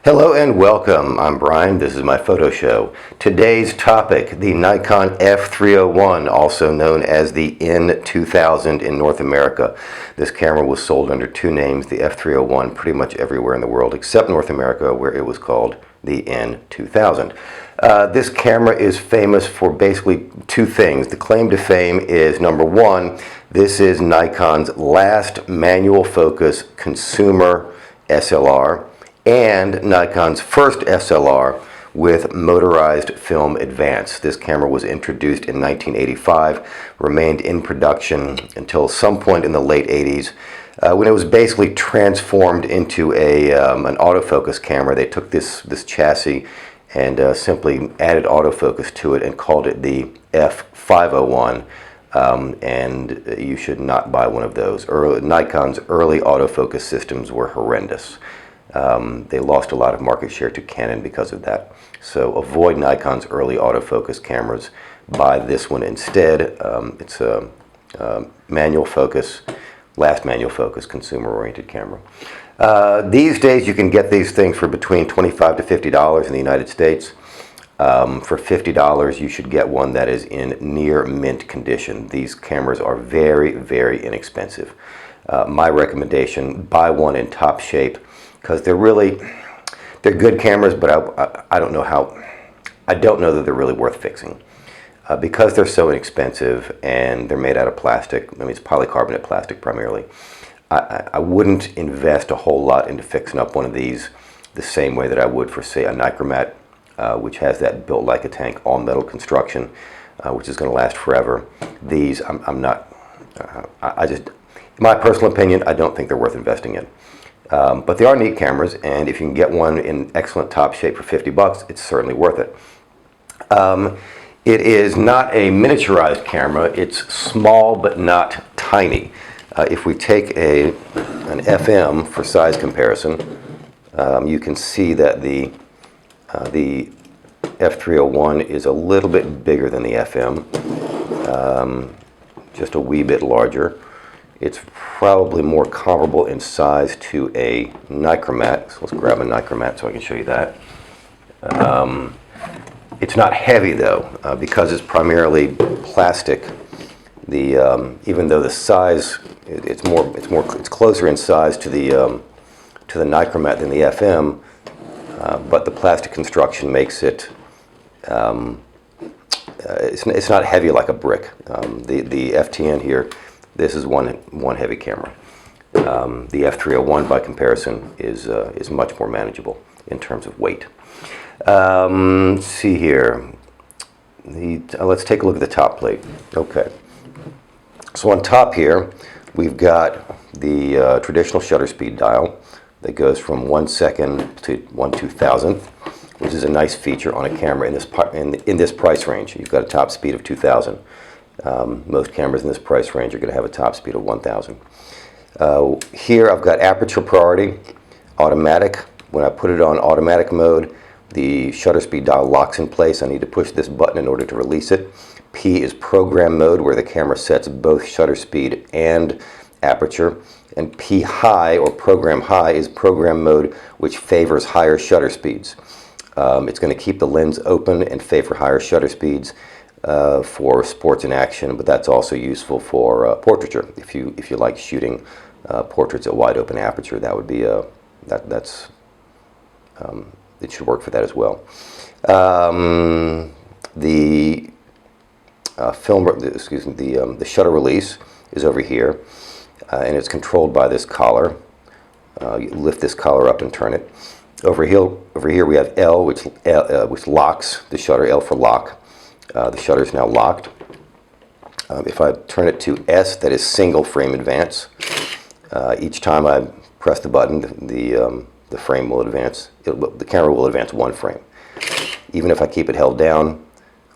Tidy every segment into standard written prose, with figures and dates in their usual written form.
Hello and welcome. I'm Brian. This is my photo show. Today's topic, the Nikon F-301, also known as the N2000 in North America. This camera was sold under two names, the F-301, pretty much everywhere in the world except North America, where it was called the N2000. This camera is famous for basically two things. The claim to fame is, number one, this is Nikon's last manual focus consumer SLR, and Nikon's first SLR with motorized film advance. This camera was introduced in 1985, remained in production until some point in the late 80s, when it was basically transformed into an autofocus camera. They took this chassis and simply added autofocus to it and called it the F-501. And you should not buy one of those. Nikon's early autofocus systems were horrendous. They lost a lot of market share to Canon because of that. So avoid Nikon's early autofocus cameras. Buy this one instead. It's a manual focus, last manual focus, consumer-oriented camera. These days you can get these things for between $25 to $50 in the United States. For $50 you should get one that is in near mint condition. These cameras are very, very inexpensive. My recommendation, buy one in top shape, because they're good cameras, but I don't know that they're really worth fixing. Because they're so inexpensive and they're made out of plastic, I mean it's polycarbonate plastic primarily, I wouldn't invest a whole lot into fixing up one of these the same way that I would for, say, a Nikromat, which has that built like a tank all metal construction, which is going to last forever. These, I'm not, in my personal opinion, I don't think they're worth investing in. But they are neat cameras, and if you can get one in excellent top shape for $50, it's certainly worth it. It is not a miniaturized camera. It's small but not tiny. If we take an FM for size comparison, you can see that the F-301 is a little bit bigger than the FM, just a wee bit larger. It's probably more comparable in size to a Nikromat. So let's grab a Nikromat so I can show you that. It's not heavy though, because it's primarily plastic. Even though the size, it's closer in size to the Nikromat than the FM, but the plastic construction makes it. It's not heavy like a brick. The FTN here. This is one heavy camera. The F-301, by comparison, is much more manageable in terms of weight. Let's see here. Let's take a look at the top plate. Okay. So on top here, we've got the traditional shutter speed dial that goes from 1 second to 1/2000th, which is a nice feature on a camera in this price range. You've got a top speed of 2000. Most cameras in this price range are going to have a top speed of 1000. Here I've got aperture priority, automatic. When I put it on automatic mode, the shutter speed dial locks in place. I need to push this button in order to release it. P is program mode, where the camera sets both shutter speed and aperture. And P high, or program high, is program mode, which favors higher shutter speeds. It's going to keep the lens open and favor higher shutter speeds for sports and action, but that's also useful for portraiture. If you like shooting portraits at wide open aperture, that would be it should work for that as well. The shutter release is over here, and it's controlled by this collar. You lift this collar up and turn it. Over here we have L, which locks the shutter. L for lock. The shutter is now locked. If I turn it to S, that is single frame advance. Each time I press the button, the frame will advance. The camera will advance 1 frame. Even if I keep it held down,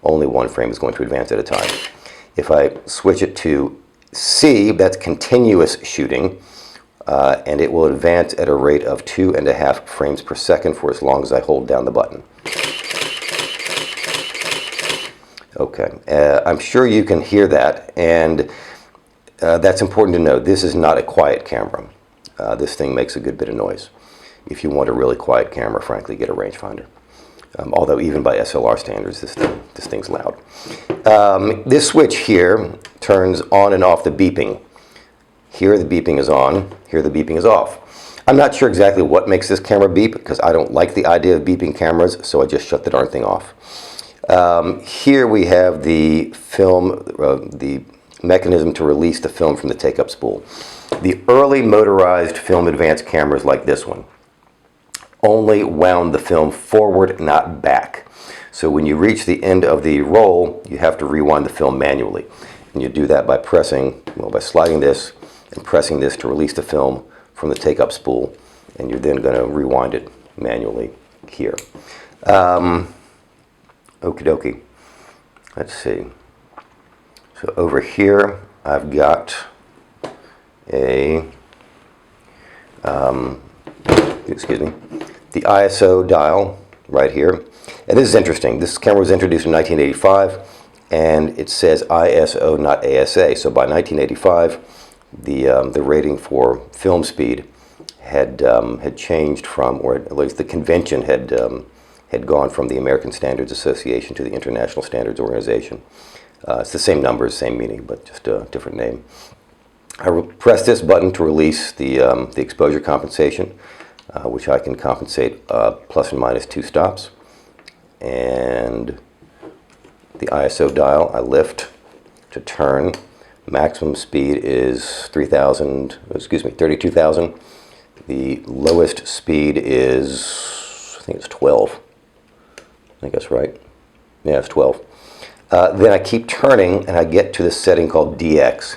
only 1 frame is going to advance at a time. If I switch it to C, that's continuous shooting, and it will advance at a rate of 2.5 frames per second for as long as I hold down the button. Okay, I'm sure you can hear that, and that's important to know. This is not a quiet camera. This thing makes a good bit of noise. If you want a really quiet camera, frankly, get a rangefinder. Although even by SLR standards, this thing's loud. This switch here turns on and off the beeping. Here the beeping is on, here the beeping is off. I'm not sure exactly what makes this camera beep, because I don't like the idea of beeping cameras, so I just shut the darn thing off. Here we have the film, the mechanism to release the film from the take-up spool. The early motorized film advanced cameras like this one only wound the film forward, not back. So when you reach the end of the roll, you have to rewind the film manually. And you do that by by sliding this and pressing this to release the film from the take-up spool. And you're then going to rewind it manually here. Okie dokie. Let's see. So over here, I've got a, excuse me, the ISO dial right here. And this is interesting. This camera was introduced in 1985, and it says ISO, not ASA. So by 1985, the rating for film speed had changed from, or at least the convention had gone from the American Standards Association to the International Standards Organization. It's the same numbers, same meaning, but just a different name. I press this button to release the exposure compensation, which I can compensate plus and minus 2 stops. And the ISO dial I lift to turn. Maximum speed is 32,000. The lowest speed is, I think it's 12. I think that's right. Yeah, it's 12. Then I keep turning and I get to this setting called DX.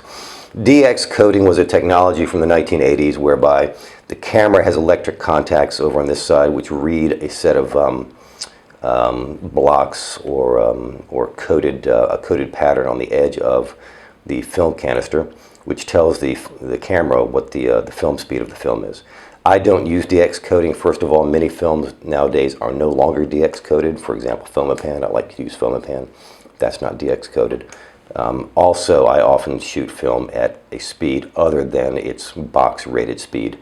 DX coding was a technology from the 1980s whereby the camera has electric contacts over on this side which read a set of blocks or a coded pattern on the edge of the film canister, which tells the camera what the film speed of the film is. I don't use DX coding. First of all, many films nowadays are no longer DX coded. For example, Fomapan. I like to use Fomapan. That's not DX coded. Also, I often shoot film at a speed other than its box rated speed.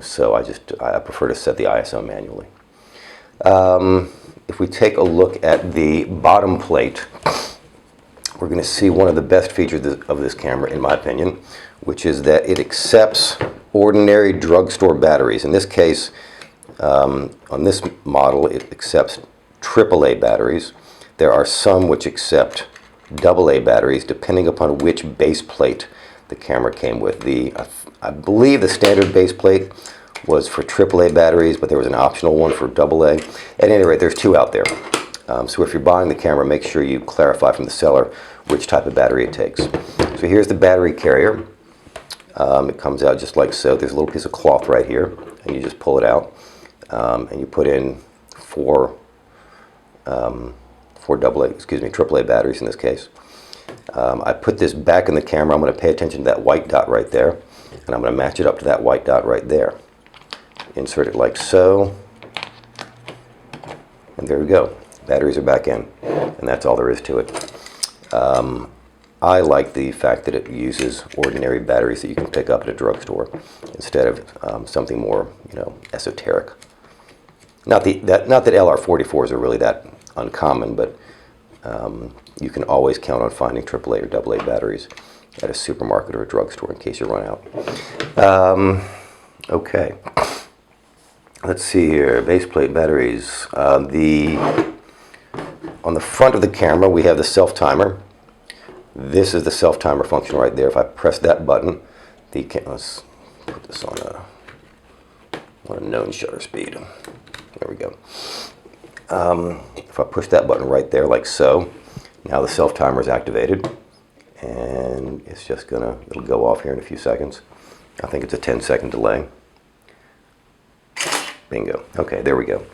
So I prefer to set the ISO manually. If we take a look at the bottom plate, we're going to see one of the best features of this camera, in my opinion, which is that it accepts ordinary drugstore batteries. In this case, on this model, it accepts AAA batteries. There are some which accept AA batteries, depending upon which base plate the camera came with. I believe the standard base plate was for AAA batteries, but there was an optional one for AA. At any rate, there's 2 out there. So if you're buying the camera, make sure you clarify from the seller which type of battery it takes. So here's the battery carrier. It comes out just like so. There's a little piece of cloth right here, and you just pull it out, and you put in 4 AAA batteries in this case. I put this back in the camera. I'm going to pay attention to that white dot right there, and I'm going to match it up to that white dot right there. Insert it like so, and there we go. Batteries are back in, and that's all there is to it. I like the fact that it uses ordinary batteries that you can pick up at a drugstore instead of something more, esoteric. Not that LR44s are really that uncommon, but you can always count on finding AAA or AA batteries at a supermarket or a drugstore in case you run out. Okay. Let's see here, base plate batteries. On the front of the camera, we have the self-timer. This is the self-timer function right there. If I press that button, let's put this on a known shutter speed. There we go. If I push that button right there, like so, now the self-timer is activated, and it's just it'll go off here in a few seconds. I think it's a 10-second delay. Bingo. Okay, there we go.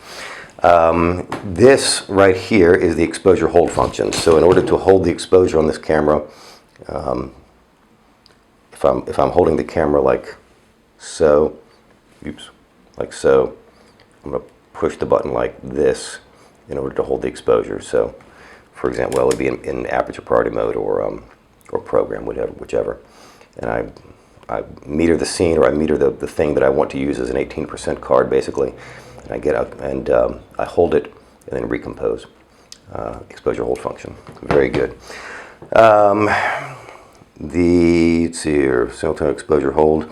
This right here is the exposure hold function. So in order to hold the exposure on this camera, if I'm holding the camera like so, like so, I'm going to push the button like this in order to hold the exposure. So, for example, it would be in aperture priority mode or program, whichever. And I meter the scene, or I meter the thing that I want to use as an 18% card, basically. And I get out and I hold it and then recompose. Exposure hold function. Very good. Let's see here, simultaneous exposure hold.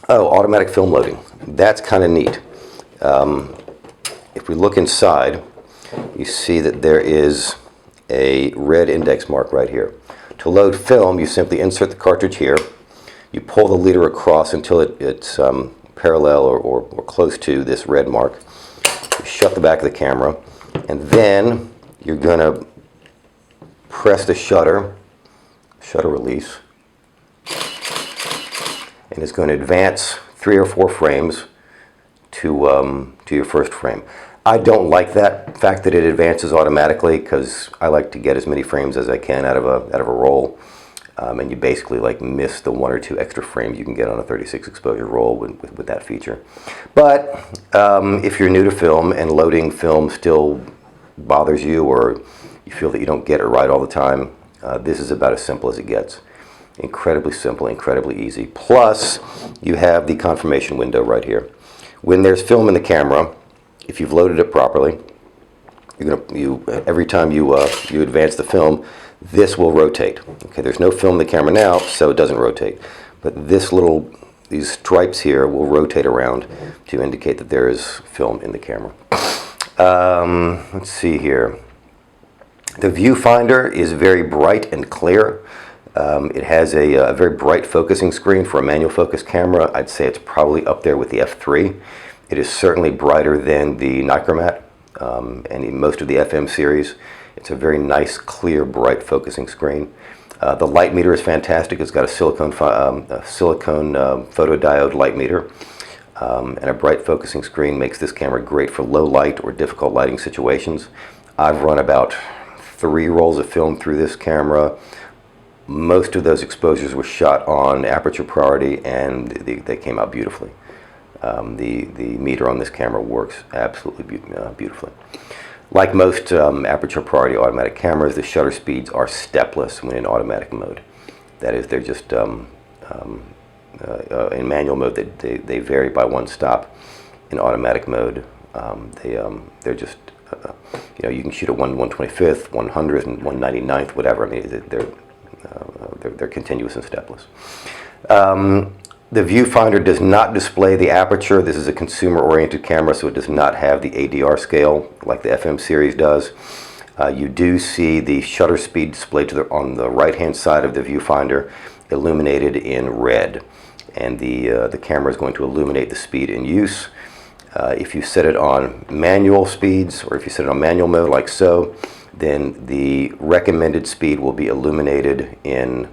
Oh, automatic film loading. That's kind of neat. If we look inside, you see that there is a red index mark right here. To load film, you simply insert the cartridge here. You pull the leader across until it's parallel or close to this red mark. You shut the back of the camera, and then you're going to press the shutter release, and it's going to advance 3 or 4 frames to your first frame. I don't like that fact that it advances automatically, because I like to get as many frames as I can out of a roll, and you basically like miss the 1 or 2 extra frames you can get on a 36 exposure roll with that feature. But if you're new to film and loading film still bothers you, or you feel that you don't get it right all the time, this is about as simple as it gets. Incredibly simple, incredibly easy. Plus, you have the confirmation window right here. When there's film in the camera, if you've loaded it properly, every time you advance the film, this will rotate. Okay, there's no film in the camera now, so it doesn't rotate. But these stripes here will rotate around to indicate that there is film in the camera. Let's see here. The viewfinder is very bright and clear. It has a very bright focusing screen for a manual focus camera. I'd say it's probably up there with the F3. It is certainly brighter than the Nikon and most of the FM series. It's a very nice, clear, bright focusing screen. The light meter is fantastic. It's got a silicone photodiode light meter. And a bright focusing screen makes this camera great for low light or difficult lighting situations. I've run about 3 rolls of film through this camera. Most of those exposures were shot on aperture priority, and they came out beautifully. The meter on this camera works absolutely beautifully. Like most aperture priority automatic cameras, the shutter speeds are stepless when in automatic mode. That is, they're just in manual mode they vary by 1 stop. In automatic mode, they're just you can shoot at 1/125th, 100th, and 1/99th, whatever. I mean, they're continuous and stepless. The viewfinder does not display the aperture. This is a consumer-oriented camera, so it does not have the ADR scale like the FM series does. You do see the shutter speed displayed on the right-hand side of the viewfinder, illuminated in red, and the camera is going to illuminate the speed in use. If you set it on manual speeds, or if you set it on manual mode like so, then the recommended speed will be illuminated in,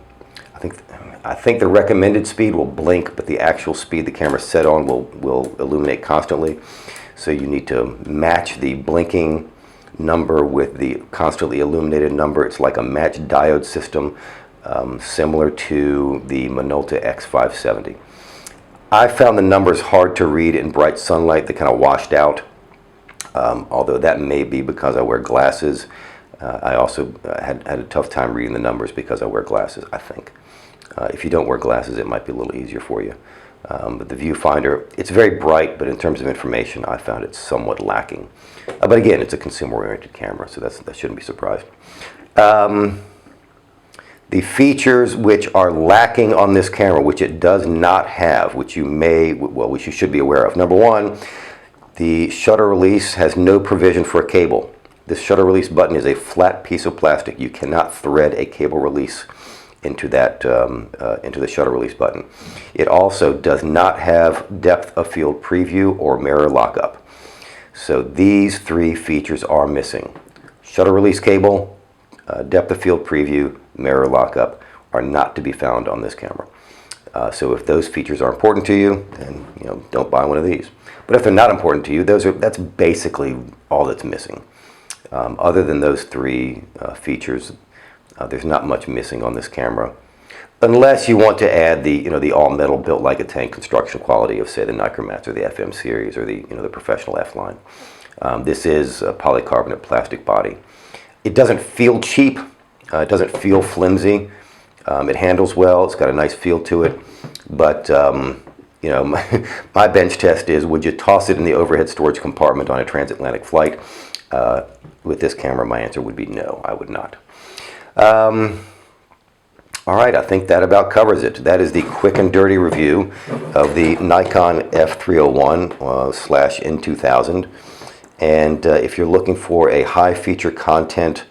I think the recommended speed will blink, but the actual speed the camera set on will illuminate constantly. So you need to match the blinking number with the constantly illuminated number. It's like a matched diode system, similar to the Minolta X570. I found the numbers hard to read in bright sunlight. They kind of washed out, although that may be because I wear glasses. I also had a tough time reading the numbers because I wear glasses, I think. If you don't wear glasses, it might be a little easier for you. But the viewfinder, it's very bright, but in terms of information, I found it somewhat lacking. But again, it's a consumer-oriented camera, so that shouldn't be surprised. The features which are lacking on this camera, which it does not have, which you should be aware of. Number 1, the shutter release has no provision for a cable. This shutter release button is a flat piece of plastic. You cannot thread a cable release into the shutter release button. It also does not have depth of field preview or mirror lockup. So these 3 features are missing. Shutter release cable, depth of field preview, mirror lockup are not to be found on this camera. So if those features are important to you, then don't buy one of these. But if they're not important to you, that's basically all that's missing. Other than those 3 features, there's not much missing on this camera, unless you want to add the all-metal built like a tank construction quality of, say, the Nikon or the FM series or the professional F line. This is a polycarbonate plastic body. It doesn't feel cheap. It doesn't feel flimsy. It handles well. It's got a nice feel to it. But, you know, my bench test is, would you toss it in the overhead storage compartment on a transatlantic flight? With this camera, my answer would be no, I would not. All right, I think that about covers it. That is the quick and dirty review of the Nikon F-301 slash N2000. And if you're looking for a high feature content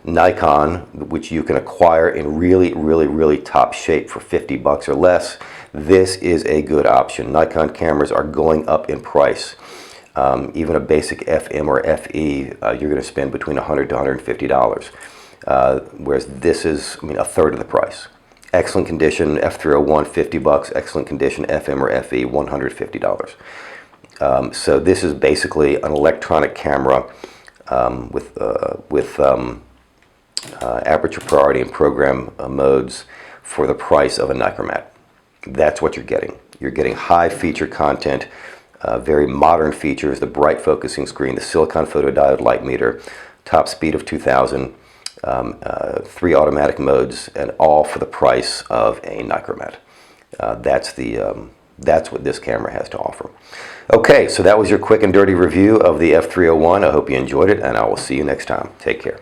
Nikon, which you can acquire in really top shape for 50 bucks or less, this is a good option. Nikon cameras are going up in price. Even a basic FM or FE, you're going to spend between $100 to $150. Whereas this is, a third of the price. Excellent condition, F-301, 50 bucks. Excellent condition, FM or FE, $150. So this is basically an electronic camera with aperture priority and program modes for the price of a Nikon. That's what you're getting. You're getting high feature content, very modern features, the bright focusing screen, the silicon photodiode light meter, top speed of 2000, 3 automatic modes, and all for the price of a Nikon. That's what this camera has to offer. Okay, so that was your quick and dirty review of the F-301. I hope you enjoyed it, and I will see you next time. Take care.